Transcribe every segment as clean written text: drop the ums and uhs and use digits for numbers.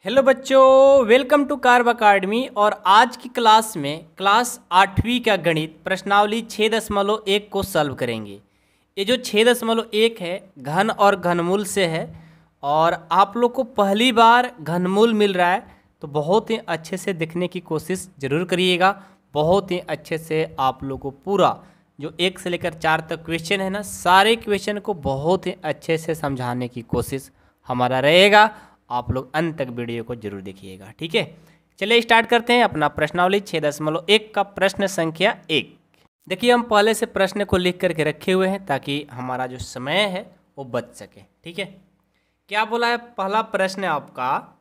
Hello बच्चों, welcome to carb academy. और आज की क्लास में क्लास 8वीं का गणित प्रश्नावली 6.1 को सॉल्व करेंगे। ये जो 6.1 है घन और घनमूल से है और आप लोग को पहली बार घनमूल मिल रहा है तो बहुत ही अच्छे से देखने की कोशिश ज़रूर करिएगा। बहुत ही अच्छे से आप लोग को पूरा जो 1 से लेकर 4 तक क्वेश्चन है ना, सारे क्वेश्चन को बहुत ही अच्छे से समझाने की कोशिश हमारा रहेगा। आप लोग अंत तक वीडियो को जरूर देखिएगा, ठीक है। चलिए स्टार्ट करते हैं अपना प्रश्नावली 6.1 का प्रश्न संख्या 1। देखिए हम पहले से प्रश्न को लिख करके रखे हुए हैं ताकि हमारा जो समय है वो बच सके, ठीक है। क्या बोला है पहला प्रश्न आपका,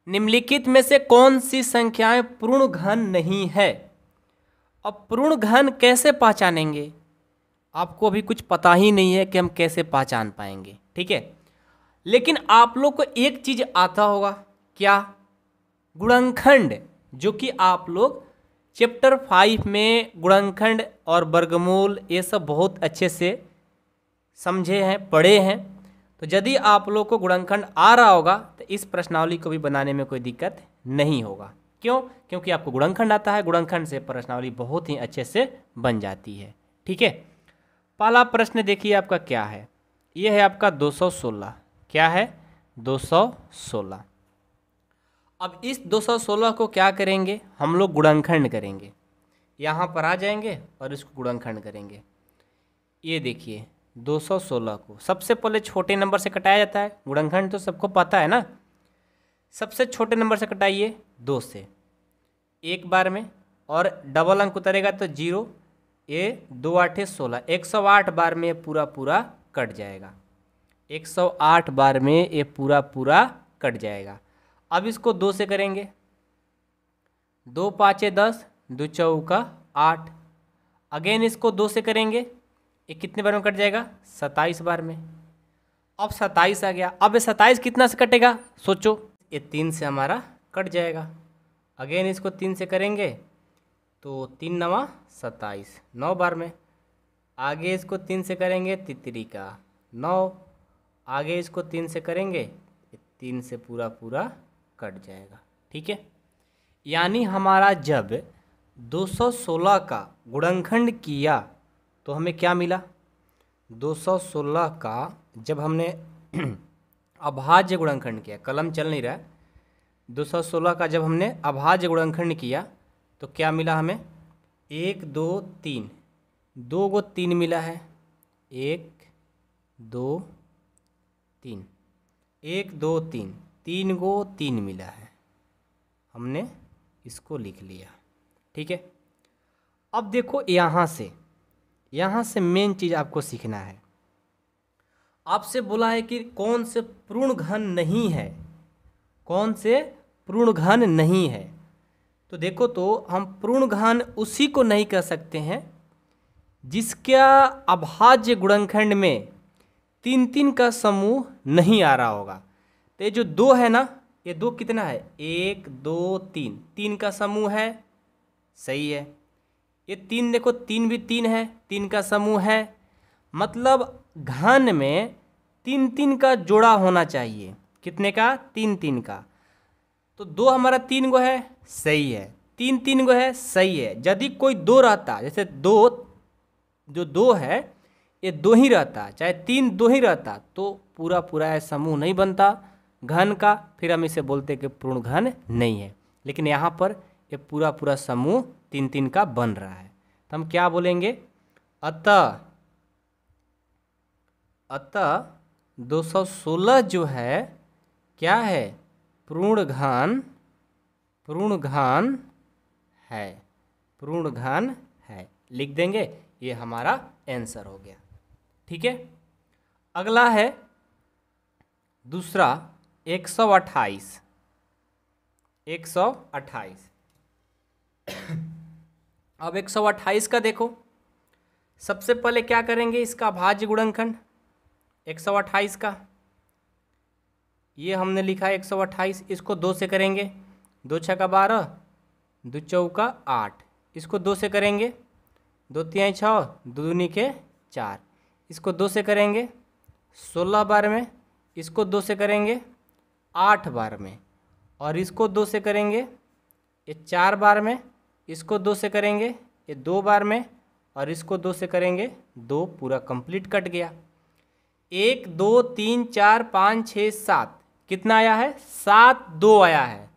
निम्नलिखित में से कौन सी संख्याएं पूर्ण घन नहीं है। अब पूर्ण घन कैसे पहचानेंगे, आपको अभी कुछ पता ही नहीं है कि हम कैसे पहचान पाएंगे, ठीक है। लेकिन आप लोग को एक चीज आता होगा, क्या, गुणनखंड, जो कि आप लोग चैप्टर 5 में गुणनखंड और वर्गमूल ये सब बहुत अच्छे से समझे हैं, पढ़े हैं। तो यदि आप लोग को गुणनखंड आ रहा होगा तो इस प्रश्नावली को भी बनाने में कोई दिक्कत नहीं होगा। क्यों? क्योंकि आपको गुणनखंड आता है, गुणनखंड से प्रश्नावली बहुत ही अच्छे से बन जाती है, ठीक है। पहला प्रश्न देखिए आपका क्या है, यह है आपका 216। क्या है? 216। अब इस 216 को क्या करेंगे, हम लोग गुणनखंड करेंगे। यहाँ पर आ जाएंगे और इसको गुणनखंड करेंगे। ये देखिए 216 को सबसे पहले छोटे नंबर से कटाया जाता है। गुणनखंड तो सबको पता है ना। सबसे छोटे नंबर से कटाइए 2 से एक बार में, और डबल अंक उतरेगा तो 0। ये 2 8 16, 108 बार में पूरा पूरा कट जाएगा। 108 बार में ये पूरा पूरा कट जाएगा। अब इसको 2 से करेंगे, 2 5 10, 2 चौका 8। अगेन इसको 2 से करेंगे, ये कितने बार में कट जाएगा, 27 बार में। अब 27 आ गया। अब ये 27 कितना से कटेगा, सोचो, ये 3 से हमारा कट जाएगा। अगेन इसको 3 से करेंगे तो 3 9 27, 9 बार में। आगे इसको 3 से करेंगे, तितरी का 9। आगे इसको 3 से करेंगे, 3 से पूरा पूरा कट जाएगा, ठीक है। यानी हमारा जब 216 का गुणनखंड किया तो हमें क्या मिला, 216 का जब हमने अभाज्य गुणनखंड किया, कलम चल नहीं रहा है, 216 का जब हमने अभाज्य गुणनखंड किया तो क्या मिला हमें, 1 2 3, 2 गो 3 मिला है, 1 2 3, 1 2 3, 3 गो 3 मिला है। हमने इसको लिख लिया, ठीक है। अब देखो यहाँ से मेन चीज़ आपको सीखना है। आपसे बोला है कि कौन से पूर्ण घन नहीं है, कौन से पूर्ण घन नहीं है। तो देखो, तो हम पूर्ण घन उसी को नहीं कह सकते हैं जिसका अभाज्य गुणनखंड में 3 3 का समूह नहीं आ रहा होगा। तो ये जो 2 है ना, ये 2 कितना है, 1 2 3, 3 का समूह है, सही है। ये 3 देखो, 3 भी 3 है, 3 का समूह है। मतलब घन में 3 3 का जोड़ा होना चाहिए। कितने का, 3 3 का। तो 2 हमारा 3 गो है, सही है। 3 3 गो है, सही है। यदि कोई 2 रहता, जैसे 2 जो 2 है ये 2 ही रहता, चाहे 3 2 ही रहता, तो पूरा पूरा समूह नहीं बनता घन का, फिर हम इसे बोलते कि पूर्ण घन नहीं है। लेकिन यहाँ पर ये पूरा पूरा समूह 3 3 का बन रहा है, तो हम क्या बोलेंगे, अतः 216 जो है क्या है, पूर्ण घन है, पूर्ण घन है। लिख देंगे, ये हमारा आंसर हो गया, ठीक है। अगला है दूसरा 128। 128। अब 128 का देखो, सबसे पहले क्या करेंगे, इसका भाज्य गुणनखंड 128 का, ये हमने लिखा है 128। इसको 2 से करेंगे, 2 6 12, 2 चौका 8। इसको 2 से करेंगे, 2 3 6, 2 दूनी के 4। इसको 2 से करेंगे 16 बार में। इसको 2 से करेंगे 8 बार में, और इसको 2 से करेंगे ये 4 बार में, इसको 2 से करेंगे ये 2 बार में, और इसको 2 से करेंगे 2, पूरा कंप्लीट कट गया। 1 2 3 4 5 6 7 कितना आया है? 7 2 आया है।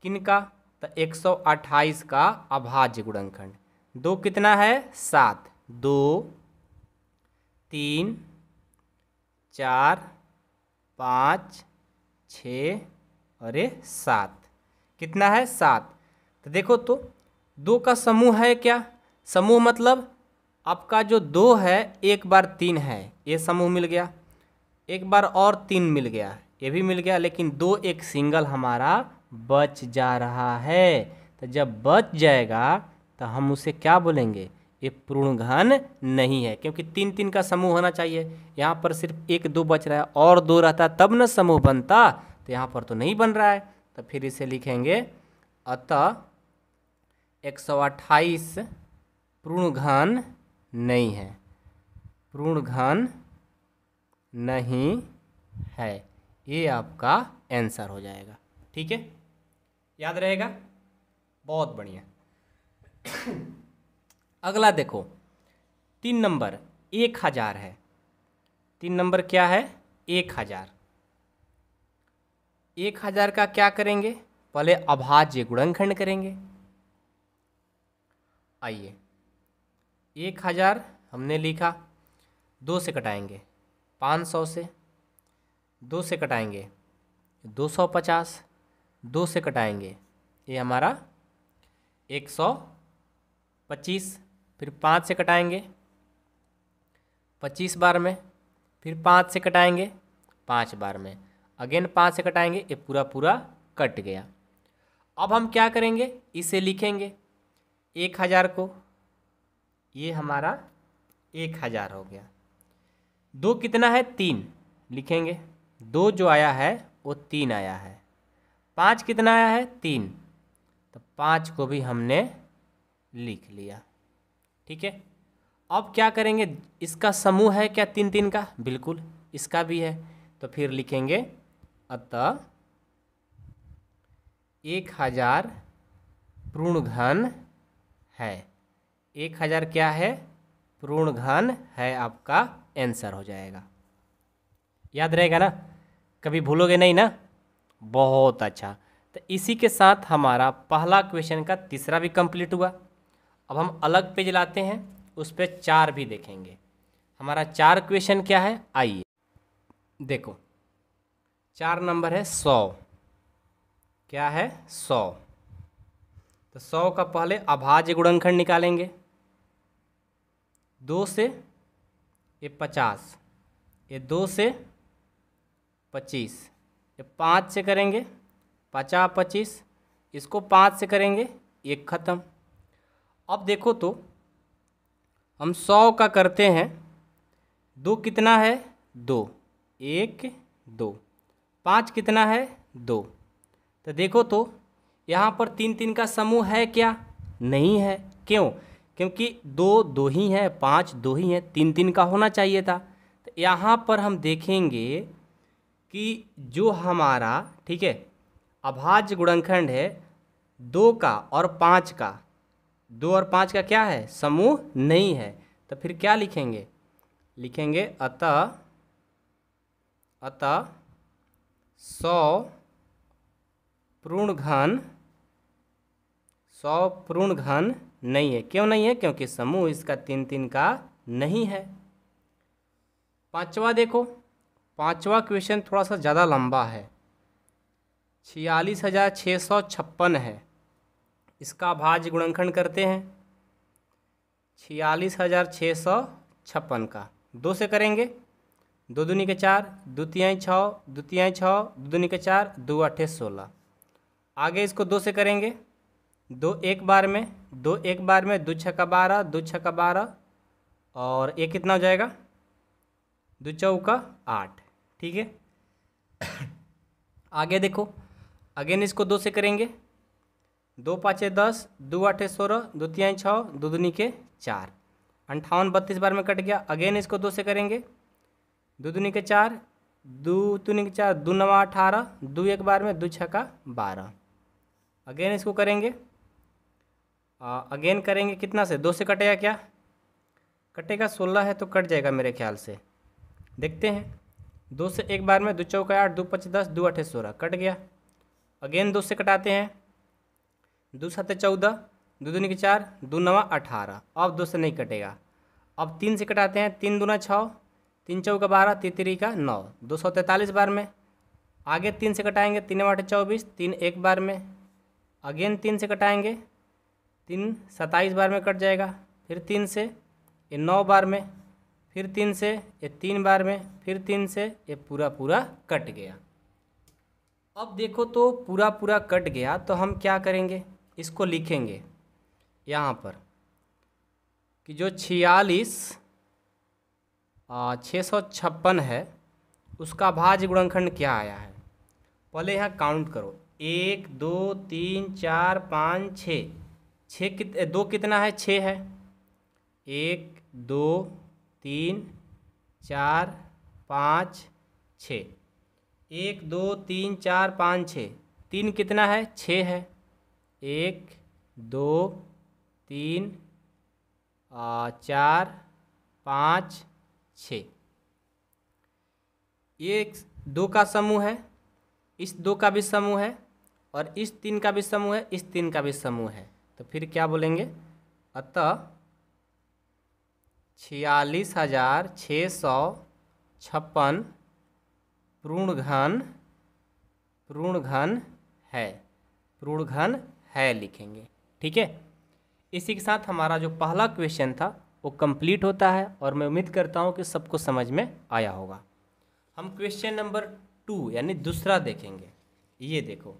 किनका? तो 128 का अभाज्य गुणनखंड। 2 कितना है? 7। 2 3 4 5 6 और ये 7 कितना है? 7। तो देखो तो 2 का समूह है क्या? समूह मतलब आपका जो 2 है 1 बार 3 है, ये समूह मिल गया। 1 बार और 3 मिल गया, ये भी मिल गया, लेकिन 2 एक सिंगल हमारा बच जा रहा है। तो जब बच जाएगा तो हम उसे क्या बोलेंगे? ये पूर्ण घन नहीं है, क्योंकि 3 3 का समूह होना चाहिए। यहाँ पर सिर्फ 1 2 बच रहा है, और 2 रहता तब न समूह बनता, तो यहाँ पर तो नहीं बन रहा है। तो फिर इसे लिखेंगे अतः 128 पूर्ण घन नहीं है, पूर्ण घन नहीं है। ये आपका आंसर हो जाएगा। ठीक है, याद रहेगा? बहुत बढ़िया। अगला देखो, 3 नंबर 1000 है। 3 नंबर क्या है? 1000। 1000 का क्या करेंगे? पहले अभाज्य गुणनखंड करेंगे। आइए, 1000 हमने लिखा, 2 से कटाएंगे 500 से, 2 से कटाएंगे 250, 2 से कटाएंगे ये हमारा 125, फिर 5 से कटाएंगे 25 बार में, फिर 5 से कटाएंगे 5 बार में, अगेन 5 से कटाएंगे, ये पूरा पूरा कट गया। अब हम क्या करेंगे? इसे लिखेंगे 1000 को, ये हमारा 1000 हो गया। 2 कितना है? 3 लिखेंगे, 2 जो आया है वो 3 आया है। 5 कितना आया है? 3, तो 5 को भी हमने लिख लिया। ठीक है, अब क्या करेंगे? इसका समूह है क्या 3 3 का? बिल्कुल, इसका भी है। तो फिर लिखेंगे अतः 1000 पूर्ण घन है। 1000 क्या है? पूर्ण घन है, आपका आंसर हो जाएगा। याद रहेगा ना? कभी भूलोगे नहीं ना? बहुत अच्छा। तो इसी के साथ हमारा पहला क्वेश्चन का तीसरा भी कंप्लीट हुआ। अब हम अलग पेज लाते हैं, उस पर 4 भी देखेंगे। हमारा 4 क्वेश्चन क्या है? आइए देखो, 4 नंबर है 100। क्या है? 100। तो 100 का पहले अभाज्य गुणनखंड निकालेंगे। 2 से ये 50, ये 2 से 25, ये 5 से करेंगे 50 25, इसको 5 से करेंगे 1 ख़त्म। अब देखो तो हम 100 का करते हैं, 2 कितना है? 2, 1 2, 5 कितना है? 2। तो देखो तो यहाँ पर 3 3 का समूह है क्या? नहीं है। क्यों? क्योंकि 2 2 ही है, 5 2 ही है, 3 3 का होना चाहिए था। तो यहाँ पर हम देखेंगे कि जो हमारा, ठीक है, अभाज्य गुणनखंड है 2 का और 5 का, 2 और 5 का क्या है? समूह नहीं है। तो फिर क्या लिखेंगे? लिखेंगे अतः 100 पूर्ण घन, 100 पूर्ण घन नहीं है। क्यों नहीं है? क्योंकि समूह इसका 3 3 का नहीं है। पांचवा देखो, पांचवा क्वेश्चन थोड़ा सा ज़्यादा लंबा है। 46,656 है। इसका भाज्य गुणनखंड करते हैं। 46,656 का 2 से करेंगे, 2 दूनी के 4, 2 तिहाई 6, 2 तिहाई 6, 2 दूनी के 4, 2 8 16। आगे इसको 2 से करेंगे, 2 एक बार में, 2 एक बार में, 2 छक्का 12, 2 छक्का 12, और ये कितना हो जाएगा? 2 चौका 8। ठीक है, आगे देखो, अगेन इसको 2 से करेंगे, 2 पाँचे 10, 2 आठे 16, 2 तिहाई 6, 2 दूनी के 4, 58 32 बार में कट गया। अगेन इसको 2 से करेंगे, 2 दूनी के 4, दो दूनी के 4, 2 9 18, 2 एक बार में, 2 6 12। अगेन इसको करेंगे, अगेन करेंगे कितना से, 2 से कटेगा क्या, कटेगा 16 है तो कट जाएगा मेरे ख्याल से, देखते हैं। 2 से एक बार में, 2 चौका 8, 2 5 10, 2 8 16, कट गया। अगेन 2 से कटाते हैं, 2 7 14, 2 दूनी के 4, 2 9 18। अब 2 से नहीं कटेगा। अब 3 से कटाते हैं, 3 दूना 6, 3 चौका 12, 3 3 का 9, 243 बार में। आगे 3 से कटाएंगे, 3 8 24, 3 एक बार में। अगेन 3 से कटाएंगे, 3 27 बार में कट जाएगा। फिर 3 से ये 9 बार में, फिर 3 से ये 3 बार में, फिर 3 से ये पूरा पूरा कट गया। अब देखो तो पूरा पूरा कट गया, तो हम क्या करेंगे, इसको लिखेंगे यहाँ पर कि जो 656 है उसका भाज्य गुणनखंड क्या आया है। पहले यहाँ काउंट करो, 1 2 3 4 5 6, 2 कितना है, 6 है। 1 2 3 4 5 6, 1 2 3 4 5 6, 3 कितना है, 6 है। 1 2 3 4 5 6, ये 2 का समूह है, इस 2 का भी समूह है, और इस 3 का भी समूह है, इस 3 का भी समूह है। तो फिर क्या बोलेंगे, अतः 46,656 पूर्ण घन है लिखेंगे। ठीक है, इसी के साथ हमारा जो पहला क्वेश्चन था वो कंप्लीट होता है, और मैं उम्मीद करता हूँ कि सबको समझ में आया होगा। हम क्वेश्चन नंबर 2 यानी दूसरा देखेंगे। ये देखो,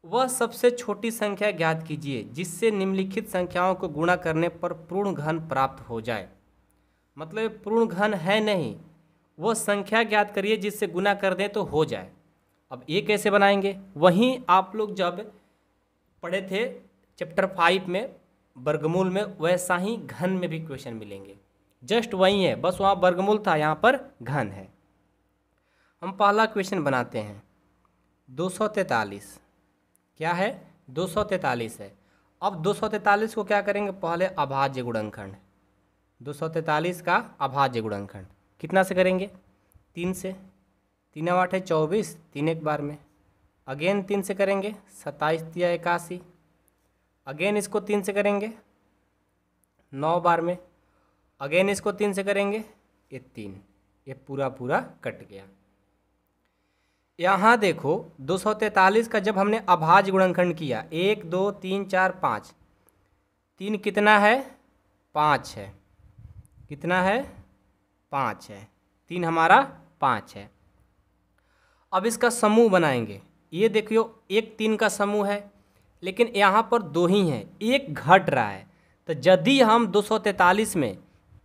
वह सबसे छोटी संख्या ज्ञात कीजिए जिससे निम्नलिखित संख्याओं को गुणा करने पर पूर्ण घन प्राप्त हो जाए। मतलब पूर्ण घन है नहीं, वह संख्या ज्ञात करिए जिससे गुणा कर दें तो हो जाए। अब ये कैसे बनाएंगे, वहीं आप लोग जब पढ़े थे चैप्टर 5 में वर्गमूल में, वैसा ही घन में भी क्वेश्चन मिलेंगे। जस्ट वही है, बस वहाँ वर्गमूल था, यहाँ पर घन है। हम पहला क्वेश्चन बनाते हैं। 243 क्या है, 243 है। अब 243 को क्या करेंगे, पहले अभाज्य गुणनखंड, 243 का अभाज्य गुणनखंड कितना से करेंगे, 3 से। 3 8 24, 3 एक बार में। अगेन 3 से करेंगे, 27 3 81। अगेन इसको 3 से करेंगे, 9 बार में। अगेन इसको 3 से करेंगे, ये 3, ये पूरा पूरा कट गया। यहाँ देखो 243 का जब हमने अभाज्य गुणनखंड किया, 1 2 3 4 5, 3 कितना है, 5 है। कितना है, 5 है। 3 हमारा 5 है। अब इसका समूह बनाएंगे। ये देखियो, एक 3 का समूह है, लेकिन यहाँ पर 2 ही हैं, एक घट रहा है। तो यदि हम 243 में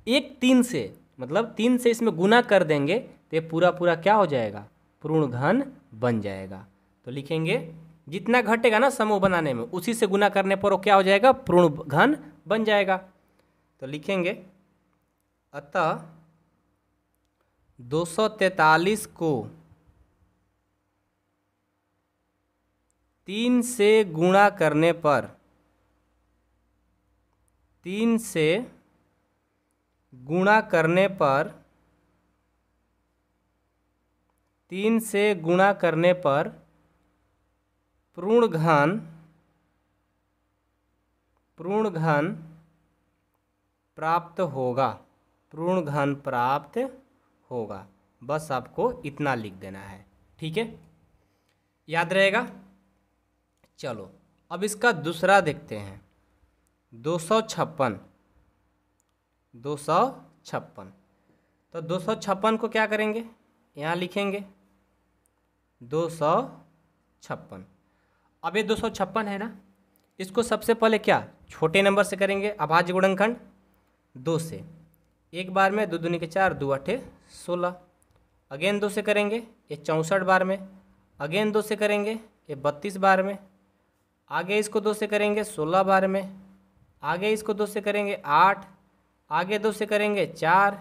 एक 3 से, मतलब 3 से इसमें गुना कर देंगे तो ये पूरा पूरा क्या हो जाएगा, पूर्ण घन बन जाएगा। तो लिखेंगे जितना घटेगा ना समूह बनाने में, उसी से गुना करने पर वो क्या हो जाएगा, पूर्ण घन बन जाएगा। तो लिखेंगे अतः 243 को 3 से गुणा करने पर, 3 से गुणा करने पर, 3 से गुणा करने पर पूर्ण घन प्राप्त होगा, पूर्ण घन प्राप्त होगा। बस आपको इतना लिख देना है। ठीक है, याद रहेगा। चलो अब इसका दूसरा देखते हैं, 256। तो 256 को क्या करेंगे, यहाँ लिखेंगे 256। अब ये 256 है ना, इसको सबसे पहले क्या, छोटे नंबर से करेंगे अभाज्य गुणनखंड 2 से। एक बार में 2 दूनी के 4, 2 8 16। अगेन 2 से करेंगे, ये 64 बार में। अगेन 2 से करेंगे, ये 32 बार में। आगे इसको 2 से करेंगे 16 बार में। आगे इसको 2 से करेंगे 8। आगे 2 से करेंगे 4।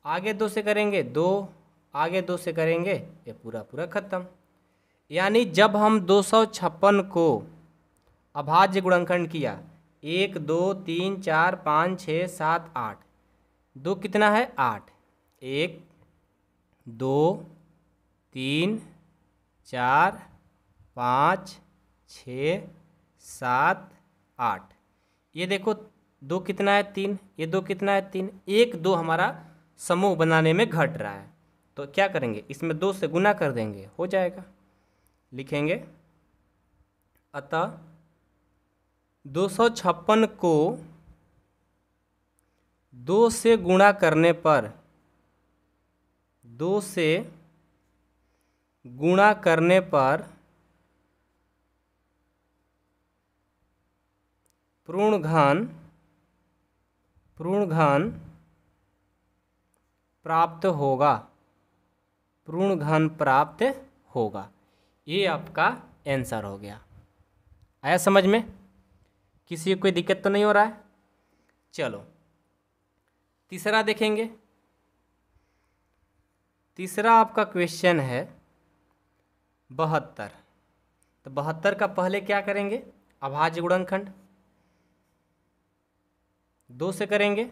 आगे 2 से करेंगे 2। आगे 2 से करेंगे ये पूरा पूरा खत्म। यानी जब हम 256 को अभाज्य गुणनखंड किया 1 2 3 4 5 6 7 8, 2 कितना है 8, 1 2 3 4 5 6 7 8, ये देखो 2 कितना है 3, ये 2 कितना है 3, 1 2 हमारा समूह बनाने में घट रहा है, तो क्या करेंगे इसमें 2 से गुना कर देंगे, हो जाएगा। लिखेंगे अतः 256 को 2 से गुणा करने पर 2 से गुणा करने पर पूर्णघन प्राप्त होगा, पूर्णघन प्राप्त होगा। ये आपका आंसर हो गया। आया समझ में? किसी को कोई दिक्कत तो नहीं हो रहा है? चलो तीसरा देखेंगे। तीसरा आपका क्वेश्चन है 72। तो 72 का पहले क्या करेंगे, अभाज्य गुणनखंड 2 से करेंगे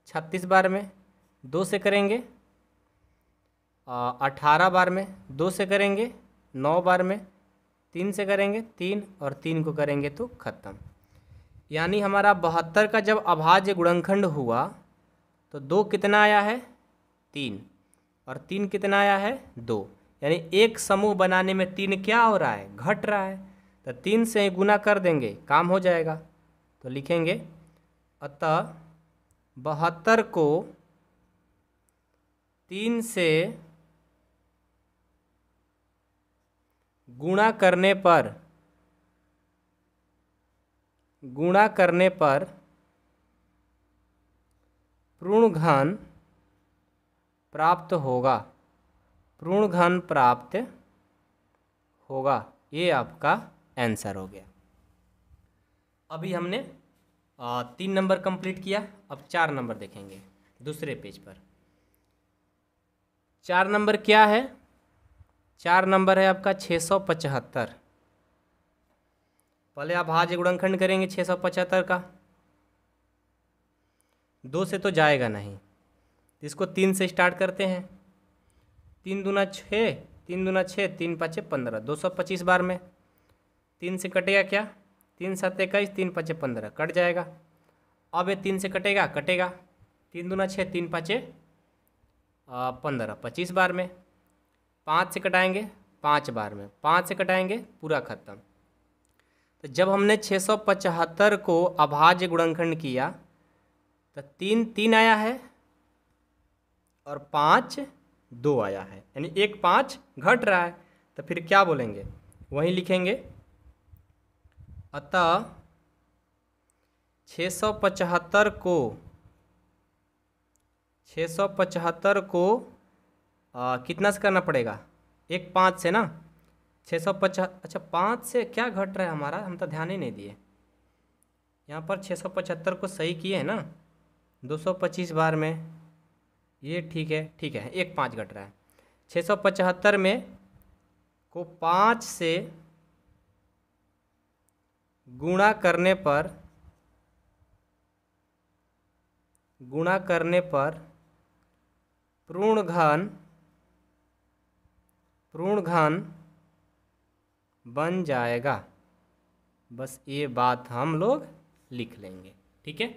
36 बार में, 2 से करेंगे 18 बार में, 2 से करेंगे 9 बार में, 3 से करेंगे 3 और 3 को करेंगे तो खत्म। यानी हमारा 72 का जब अभाज्य गुणनखंड हुआ तो 2 कितना आया है 3 और 3 कितना आया है 2, यानी एक समूह बनाने में 3 क्या हो रहा है, घट रहा है, तो 3 से गुना कर देंगे काम हो जाएगा। तो लिखेंगे अतः 72 को 3 से गुणा करने पर पूर्णघन प्राप्त होगा, पूर्णघन प्राप्त होगा। ये आपका आंसर हो गया। अभी हमने 3 नंबर कंप्लीट किया, अब 4 नंबर देखेंगे दूसरे पेज पर। 4 नंबर क्या है? 4 नंबर है आपका 675। पहले अभाज्य गुणनखंड करेंगे 675 का, 2 से तो जाएगा नहीं, इसको 3 से स्टार्ट करते हैं। 3 दूना 6, 3 दूना 6, 3 5 15, 225 बार में 3 से कटेगा क्या, 3 7 21, 3 5 15 कट जाएगा। अब ये 3 से कटेगा, 3 दूना 6, 3 5 15, 25 बार में। 5 से कटाएंगे 5 बार में, 5 से कटाएंगे पूरा खत्म। तो जब हमने 675 को अभाज्य गुणनखंड किया तो 3 3 आया है और 5 2 आया है, यानी 1 5 घट रहा है। तो फिर क्या बोलेंगे, वहीं लिखेंगे अतः 675 को कितना से करना पड़ेगा, 1 5 से ना, 650, अच्छा 5 से क्या घट रहा है हमारा, हम तो ध्यान ही नहीं दिए। यहाँ पर 675 को सही किए है ना 225 बार में, ये ठीक है 1 5 घट रहा है। 675 में को 5 से गुणा करने पर पूर्णघन बन जाएगा। बस ये बात हम लोग लिख लेंगे, ठीक है।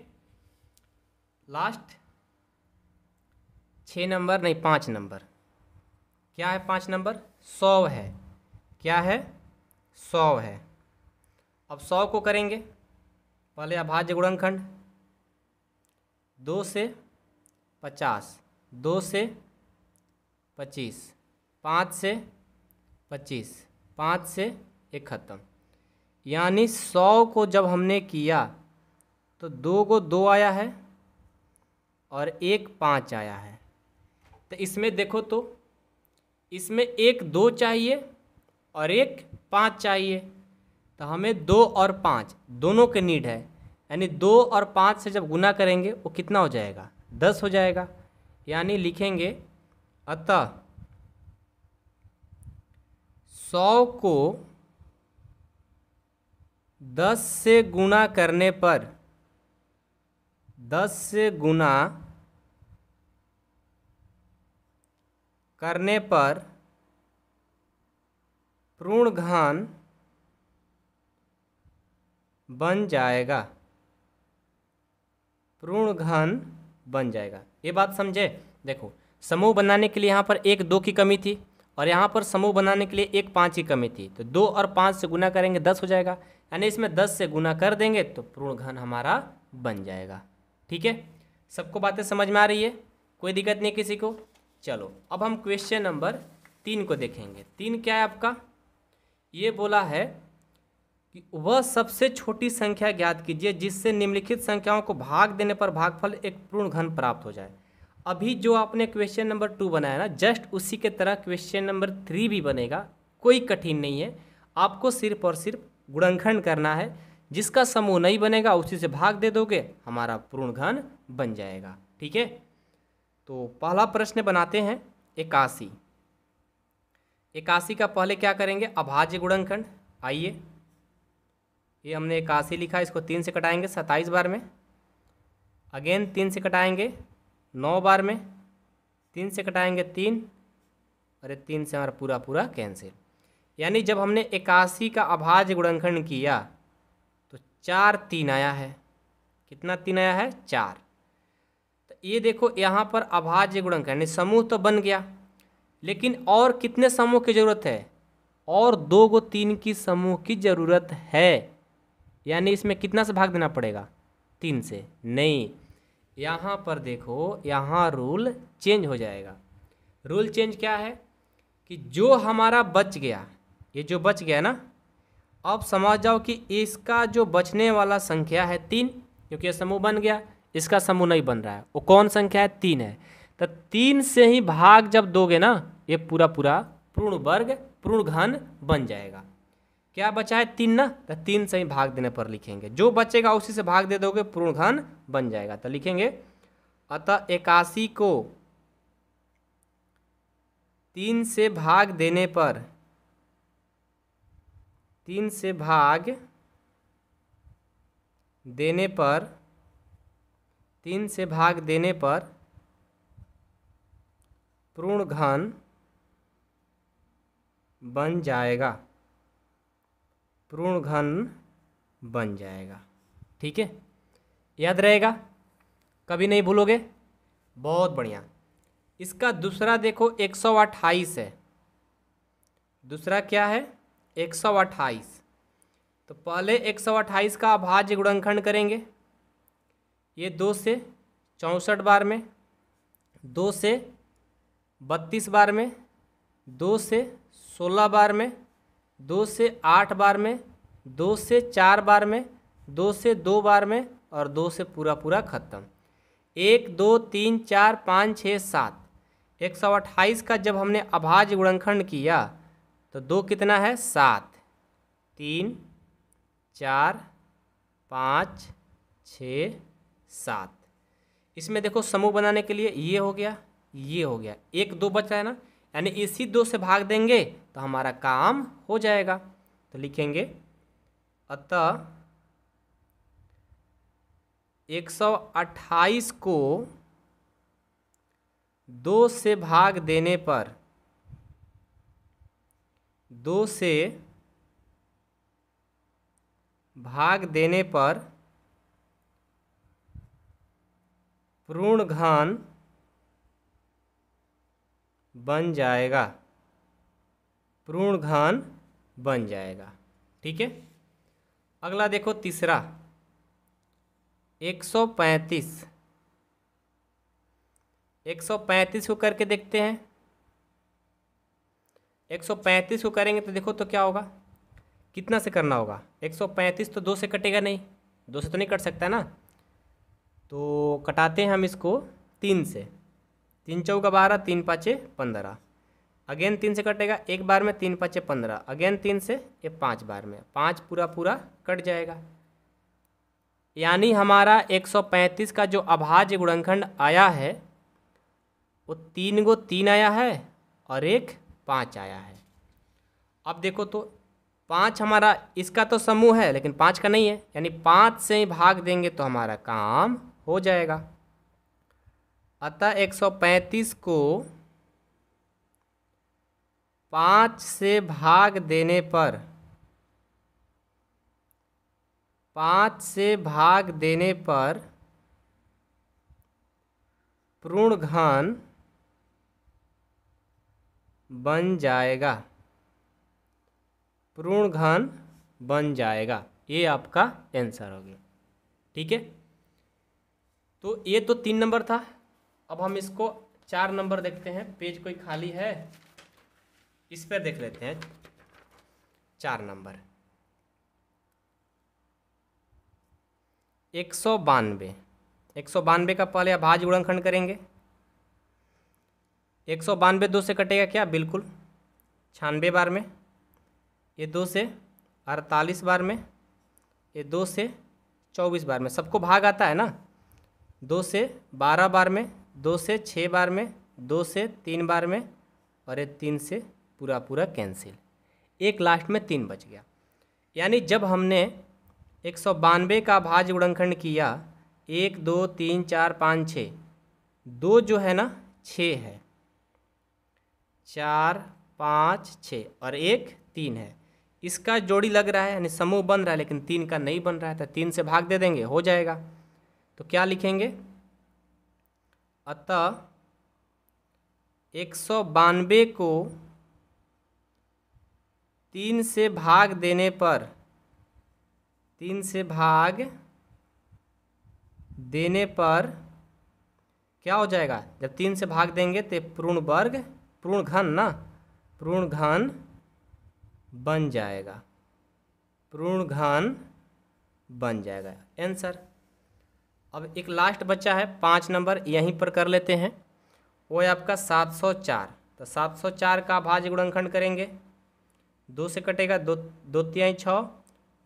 लास्ट 6 नंबर नहीं 5 नंबर क्या है, 5 नंबर 100 है। क्या है, 100 है। अब 100 को करेंगे पहले अभाज्य गुणनखंड 2 से 50, 2 से 25, 5 से 25, 5 से 1 खत्म। यानी 100 को जब हमने किया तो 2 को 2 आया है और 1 5 आया है। तो इसमें देखो तो इसमें 1 2 चाहिए और 1 5 चाहिए, तो हमें 2 और 5 दोनों के नीड है। यानी 2 और 5 से जब गुना करेंगे वो कितना हो जाएगा, 10 हो जाएगा। यानी लिखेंगे अतः 100 को 10 से गुणा करने पर 10 से गुणा करने पर पूर्णघन बन जाएगा। पूर्णघन बन जाएगा। ये बात समझे। देखो, समूह बनाने के लिए यहाँ पर 1 2 की कमी थी और यहाँ पर समूह बनाने के लिए 1 5 की कमी थी, तो 2 और 5 से गुना करेंगे 10 हो जाएगा, यानी इसमें 10 से गुना कर देंगे तो पूर्णघन हमारा बन जाएगा। ठीक है, सबको बातें समझ में आ रही है, कोई दिक्कत नहीं किसी को। चलो अब हम क्वेश्चन नंबर 3 को देखेंगे। 3 क्या है आपका, ये बोला है कि वह सबसे छोटी संख्या ज्ञात कीजिए जिससे निम्नलिखित संख्याओं को भाग देने पर भागफल एक पूर्ण घन प्राप्त हो जाए। अभी जो आपने क्वेश्चन नंबर 2 बनाया ना, जस्ट उसी के तरह क्वेश्चन नंबर 3 भी बनेगा, कोई कठिन नहीं है। आपको सिर्फ और सिर्फ गुणनखंड करना है, जिसका समूह नहीं बनेगा उसी से भाग दे दोगे, हमारा पूर्ण घन बन जाएगा। ठीक है, तो पहला प्रश्न बनाते हैं 81। 81 का पहले क्या करेंगे, अभाज्य गुणनखंड। आइए, ये हमने 81 लिखा, इसको 3 से कटाएंगे 27 बार में, अगेन 3 से कटाएंगे 9 बार में, 3 से कटाएंगे 3, अरे 3 से हमारा पूरा पूरा कैंसिल। यानी जब हमने 81 का अभाज्य गुणनखंड किया तो 4 3 आया है। कितना 3 आया है, 4। तो ये देखो यहाँ पर अभाज्य गुणनखंड यानी समूह तो बन गया, लेकिन और कितने समूह की ज़रूरत है, और 2 गो 3 की समूह की ज़रूरत है। यानी इसमें कितना से भाग देना पड़ेगा, 3 से। नहीं, यहाँ पर देखो, यहाँ रूल चेंज हो जाएगा। रूल चेंज क्या है कि जो हमारा बच गया, ये जो बच गया ना, अब समझ जाओ कि इसका जो बचने वाला संख्या है 3, क्योंकि ये समूह बन गया, इसका समूह नहीं बन रहा है। वो कौन संख्या है, 3 है। तो 3 से ही भाग जब दोगे ना, ये पूरा पूरा पूर्ण वर्ग पूर्ण घन बन जाएगा। क्या बचा है, 3 ना, तो 3 से ही भाग देने पर लिखेंगे, जो बचेगा उसी से भाग दे दोगे, पूर्ण घन बन जाएगा। तो लिखेंगे अतः 81 को 3 से भाग देने पर 3 से भाग देने पर 3 से भाग देने पर पूर्ण घन बन जाएगा। पूर्ण घन बन जाएगा। ठीक है, याद रहेगा, कभी नहीं भूलोगे। बहुत बढ़िया। इसका दूसरा देखो 128 है। दूसरा क्या है, 128। तो पहले 128 का अभाज्य गुणनखंड करेंगे। ये 2 से 64 बार में, 2 से 32 बार में, 2 से 16 बार में, 2 से 8 बार में, 2 से 4 बार में, 2 से 2 बार में, और 2 से पूरा पूरा खत्म। 1 2 3 4 5 6 7। 128 का जब हमने अभाज्य गुणनखंड किया तो 2 कितना है, 7, 3 4 5 6 7। इसमें देखो समूह बनाने के लिए ये हो गया, ये हो गया, 1 2 बचा है ना, यानी इसी 2 से भाग देंगे तो हमारा काम हो जाएगा। तो लिखेंगे अतः 128 को 2 से भाग देने पर 2 से भाग देने पर पूर्ण घन बन जाएगा। पूर्ण घन बन जाएगा। ठीक है, अगला देखो तीसरा 135। 135 को करके देखते हैं। 135 को करेंगे तो देखो तो क्या होगा, कितना से करना होगा, 135 तो 2 से कटेगा नहीं, 2 से तो नहीं कट सकता ना, तो कटाते हैं हम इसको 3 से। 3 चौका 12, 3 पाँचे 15, अगेन 3 से कटेगा, एक बार में 3 पाँचे 15, अगेन 3 से, ये 5 बार में, 5 पूरा पूरा कट जाएगा। यानी हमारा 135 का जो अभाज्य गुणनखंड आया है वो 3 गो 3 आया है और एक 5 आया है। अब देखो तो 5 हमारा इसका तो समूह है लेकिन 5 का नहीं है, यानी 5 से ही भाग देंगे तो हमारा काम हो जाएगा। अतः 135 को 5 से भाग देने पर 5 से भाग देने पर पूर्ण घन बन जाएगा, पूर्ण घन बन जाएगा। ये आपका आंसर हो गया। ठीक है, तो ये तो 3 नंबर था। अब हम इसको 4 नंबर देखते हैं। पेज कोई खाली है, इस पर देख लेते हैं। 4 नंबर 192। 192 का पहले अभाज्य गुणनखंड करेंगे। 192 2 से कटेगा क्या? बिल्कुल 96 बार में, ये 2 से 48 बार में, ये 2 से 24 बार में। सबको भाग आता है ना। 2 से 12 बार में, 2 से 6 बार में, 2 से 3 बार में, और ये 3 से पूरा पूरा कैंसिल। एक लास्ट में 3 बच गया। यानी जब हमने 192 का भाज्य गुणनखंड किया, 1 2 3 4 5 6, 2 जो है ना 6 है, 4 5 6 और 1 3 है। इसका जोड़ी लग रहा है यानी समूह बन रहा है, लेकिन 3 का नहीं बन रहा है, तो 3 से भाग दे देंगे, हो जाएगा। तो क्या लिखेंगे? अतः 192 को 3 से भाग देने पर, 3 से भाग देने पर क्या हो जाएगा? जब 3 से भाग देंगे तो पूर्ण वर्ग, पूर्ण घन ना, पूर्ण घन बन जाएगा, पूर्ण घन बन जाएगा। आंसर। अब एक लास्ट बच्चा है 5 नंबर, यहीं पर कर लेते हैं। वो है आपका 704। तो 704 का भाज्य गुणनखंड करेंगे। 2 से कटेगा, 2 2 3 6,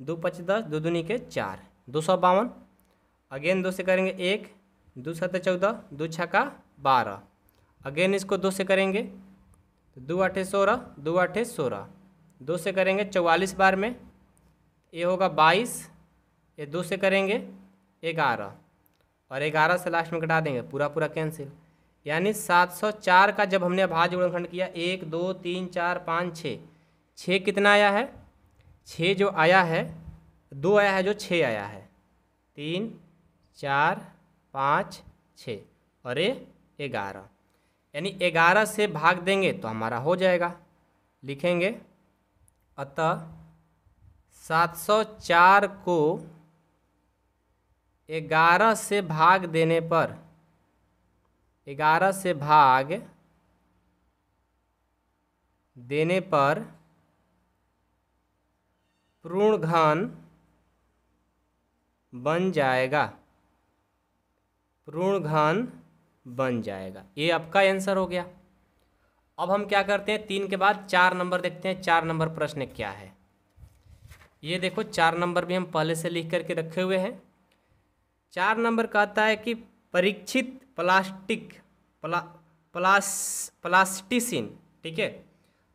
2 5 10, 2 दूनी के 4, 252। अगेन 2 से करेंगे 1, 2 7 14, 2 6 12। अगेन इसको 2 से करेंगे तो 2 8 16, 2 8 16। 2 से करेंगे 44 बार में, ये होगा 22। ये 2 से करेंगे 11, और 11 से लास्ट में घटा देंगे, पूरा पूरा कैंसिल। यानी 704 का जब हमने भाज्य गुणनखंड किया, 1 2 3 4 5 6, 6 कितना आया है? 6 जो आया है, 2 आया है जो 6 आया है, 3 4 5 6 और ये 11। यानी 11 से भाग देंगे तो हमारा हो जाएगा। लिखेंगे अतः 704 को 11 से भाग देने पर, 11 से भाग देने पर पूर्ण घन बन जाएगा, पूर्ण घन बन जाएगा। ये आपका आंसर हो गया। अब हम क्या करते हैं, 3 के बाद 4 नंबर देखते हैं। 4 नंबर प्रश्न क्या है ये देखो। 4 नंबर भी हम पहले से लिख करके रखे हुए हैं। 4 नंबर कहता है कि परीक्षित प्लास्टिसिन, ठीक है,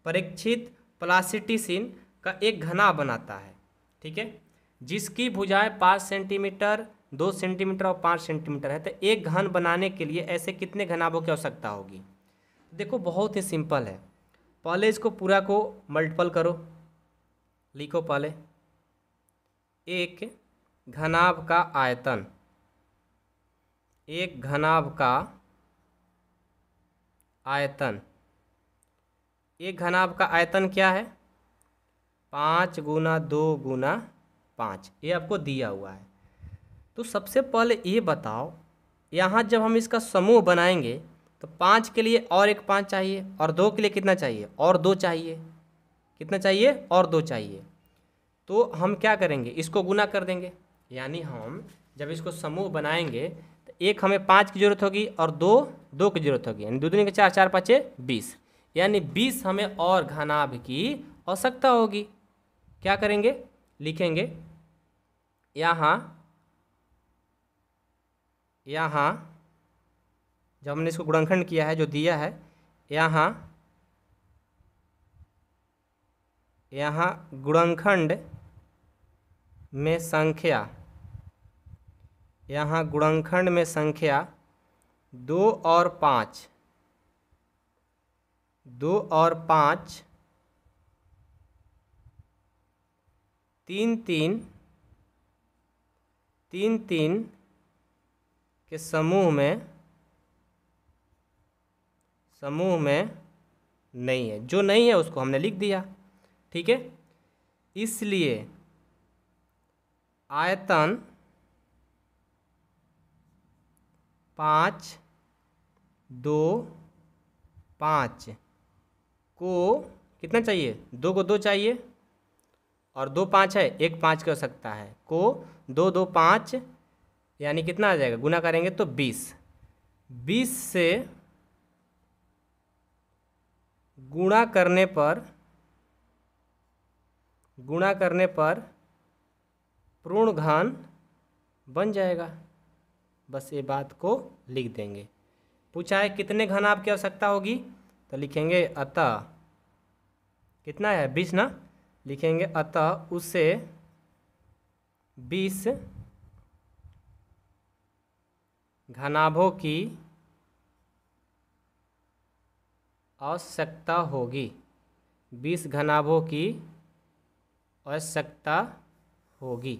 परीक्षित प्लास्टिसिन का एक घना बनाता है, ठीक है, जिसकी भुजाएं 5 सेंटीमीटर, 2 सेंटीमीटर और 5 सेंटीमीटर है। तो एक घन बनाने के लिए ऐसे कितने घनाभों की आवश्यकता होगी? देखो बहुत ही सिंपल है। पहले इसको पूरा को मल्टीपल करो, लिखो पहले एक घनाभ का आयतन, एक घनाभ का आयतन, एक घनाभ का आयतन क्या है? 5 गुना 2 गुना 5, ये आपको दिया हुआ है। तो सबसे पहले ये बताओ, यहाँ जब हम इसका समूह बनाएंगे तो 5 के लिए और एक 5 चाहिए, और 2 के लिए कितना चाहिए? और 2 चाहिए। कितना चाहिए? और 2 चाहिए। तो हम क्या करेंगे, इसको गुना कर देंगे। यानी हम जब इसको समूह बनाएंगे तो एक हमें 5 की जरूरत होगी और 2 की जरूरत होगी, यानी 2 दूनी के 4, 4 5 20, यानी 20 हमें और घनाभ की आवश्यकता होगी। क्या करेंगे? लिखेंगे यहाँ जब हमने इसको गुणनखंड किया है जो दिया है, यहाँ यहाँ गुणनखंड में संख्या, यहाँ गुणनखंड में संख्या 2 और 5, 2 और 5 3 3 के समूह में नहीं है। जो नहीं है उसको हमने लिख दिया, ठीक है। इसलिए आयतन 5 2 5 को कितना चाहिए, 2 को 2 चाहिए और 2 5 है, 1 5 की हो सकता है, को 2 2 5 यानी कितना आ जाएगा, गुना करेंगे तो 20। 20 से गुणा करने पर पूर्ण घन बन जाएगा। बस ये बात को लिख देंगे। पूछा है कितने घन आपकी आवश्यकता होगी, तो लिखेंगे अतः कितना है 20 ना, लिखेंगे अतः उसे 20 घनाभों की आवश्यकता होगी, 20 घनाभों की आवश्यकता होगी।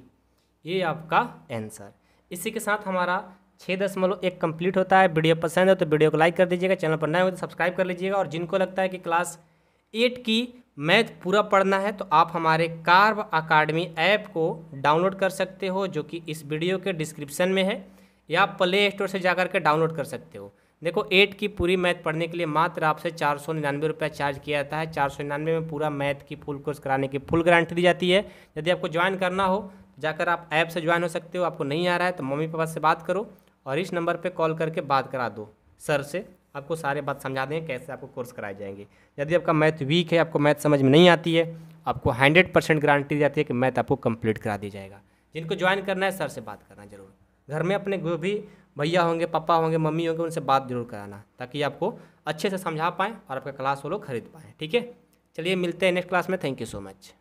ये आपका आंसर। इसी के साथ हमारा 6.1 कंप्लीट होता है। वीडियो पसंद है तो वीडियो को लाइक कर दीजिएगा, चैनल पर नए हो तो सब्सक्राइब कर लीजिएगा। और जिनको लगता है कि क्लास 8 की मैथ पूरा पढ़ना है तो आप हमारे कार्व अकाडमी ऐप को डाउनलोड कर सकते हो, जो कि इस वीडियो के डिस्क्रिप्शन में है, या आप प्ले स्टोर से जाकर के डाउनलोड कर सकते हो। देखो 8 की पूरी मैथ पढ़ने के लिए मात्र आपसे 499 रुपये चार्ज किया जाता है। 499 में पूरा मैथ की फुल कोर्स कराने की फुल गारंटी दी जाती है। यदि आपको ज्वाइन करना हो जाकर आप ऐप से ज्वाइन हो सकते हो। आपको नहीं आ रहा है तो मम्मी पापा से बात करो और इस नंबर पे कॉल करके बात करा दो सर से, आपको सारे बात समझा देंगे कैसे आपको कोर्स कराए जाएंगे। यदि आपका मैथ वीक है, आपको मैथ समझ में नहीं आती है, आपको 100% गारंटी दी जाती है कि मैथ आपको कंप्लीट करा दी जाएगा। जिनको ज्वाइन करना है सर से बात करना जरूर। घर में अपने जो भी भैया होंगे, पापा होंगे, मम्मी होंगे, उनसे बात जरूर कराना ताकि आपको अच्छे से समझा पाएँ और आपका क्लास वो लोग खरीद पाएँ। ठीक है, चलिए मिलते हैं नेक्स्ट क्लास में। Thank you so much.